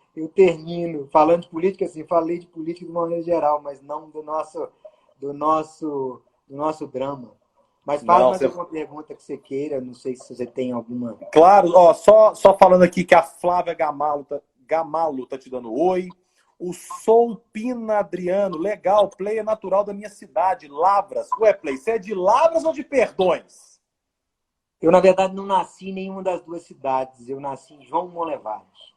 falando de política, assim, falei de política de uma maneira geral, mas não do nosso drama. Mas fala mais alguma pergunta que você queira, não sei se você tem alguma. Claro, ó, só falando aqui que a Flávia Gamalo tá te dando oi. O Sou Pina Adriano, legal, Play é natural da minha cidade, Lavras. Ué, Play, você é de Lavras ou de Perdões? Eu, na verdade, não nasci em nenhuma das duas cidades. Eu nasci em João Monlevade.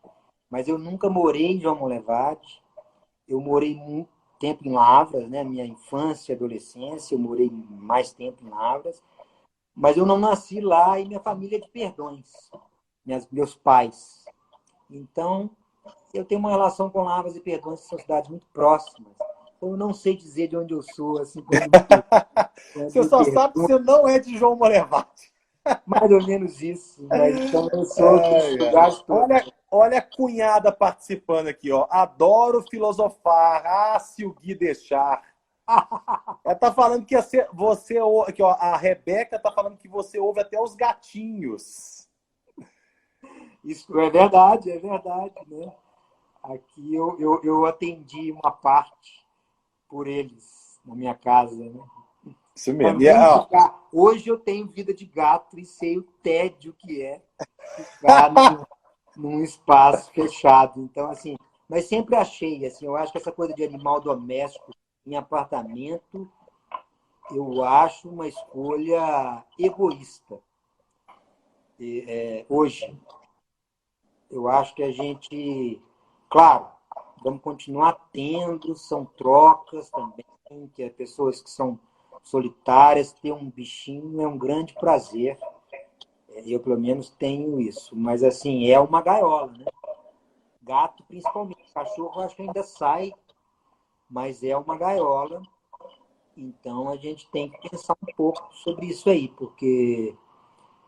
Mas eu nunca morei em João Monlevade. Eu morei muito tempo em Lavras, né? Minha infância e adolescência, eu morei mais tempo em Lavras. Mas eu não nasci lá e minha família é de Perdões, meus pais. Então, eu tenho uma relação com Lavras e Perdões, que são cidades muito próximas. Então, eu não sei dizer de onde eu sou, assim, Você só sabe que você não é de João Monlevade. Mais ou menos isso, mas então eu sou dos lugares todos. Olha a cunhada participando aqui, ó. Adoro filosofar. Ah, se o Gui deixar. Ela tá falando que você aqui, ó, a Rebeca tá falando que você ouve até os gatinhos. Isso é verdade, né? Aqui eu atendi uma parte por eles na minha casa, né? Isso mesmo. Hoje eu tenho vida de gato e sei o tédio que é ficar num espaço fechado. Então, assim, mas sempre achei, assim, eu acho que essa coisa de animal doméstico em apartamento, eu acho uma escolha egoísta. Hoje, eu acho que a gente, claro, vamos continuar tendo, são trocas também, que é pessoas que são solitárias, ter um bichinho é um grande prazer. Eu, pelo menos, tenho isso. Mas, assim, é uma gaiola, né? Gato, principalmente. Cachorro, acho que ainda sai, mas é uma gaiola. Então, a gente tem que pensar um pouco sobre isso aí, porque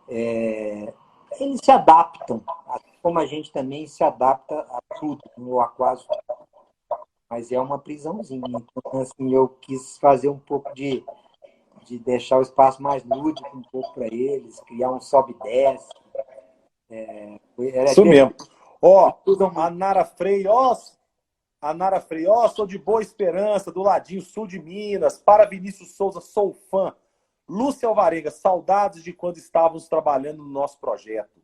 eles se adaptam, assim como a gente também se adapta a tudo, ou a quase tudo. Mas é uma prisãozinha. Então, assim, eu quis fazer um pouco de deixar o espaço mais lúdico um pouco para eles, criar um sobe e desce. Isso mesmo. Ó, a Nara Freire, sou de Boa Esperança, do ladinho sul de Minas. Para Vinícius Souza, sou fã. Lúcia Alvarenga, saudades de quando estávamos trabalhando no nosso projeto.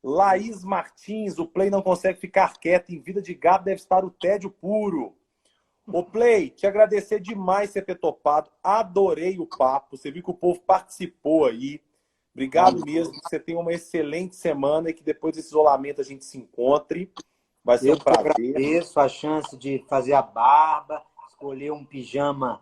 Laís Martins, o Play não consegue ficar quieto. Em vida de gato deve estar o tédio puro. Ô, Play, te agradecer demais você ter topado. Adorei o papo. Você viu que o povo participou aí. Obrigado mesmo. Que você tenha uma excelente semana e que depois desse isolamento a gente se encontre. Vai ser um prazer. Eu agradeço a chance de fazer a barba, escolher um pijama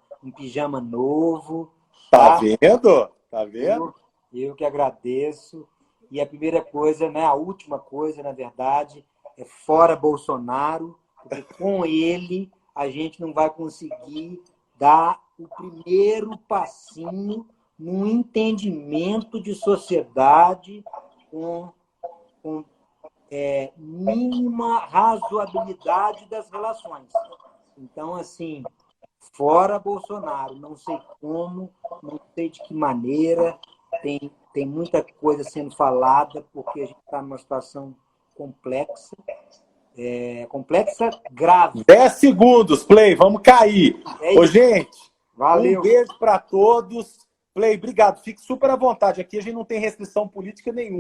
novo. Tá vendo? Tá vendo? Eu que agradeço. E a primeira coisa, né, a última coisa, na verdade, é fora Bolsonaro, porque com ele a gente não vai conseguir dar o primeiro passinho num entendimento de sociedade com mínima razoabilidade das relações. Então, assim, fora Bolsonaro, não sei como, não sei de que maneira, tem muita coisa sendo falada, porque a gente está numa situação complexa, complexa grave. 10 segundos, Play, vamos cair. Ô, gente, valeu. Um beijo para todos. Play, obrigado. Fique super à vontade. Aqui a gente não tem restrição política nenhuma.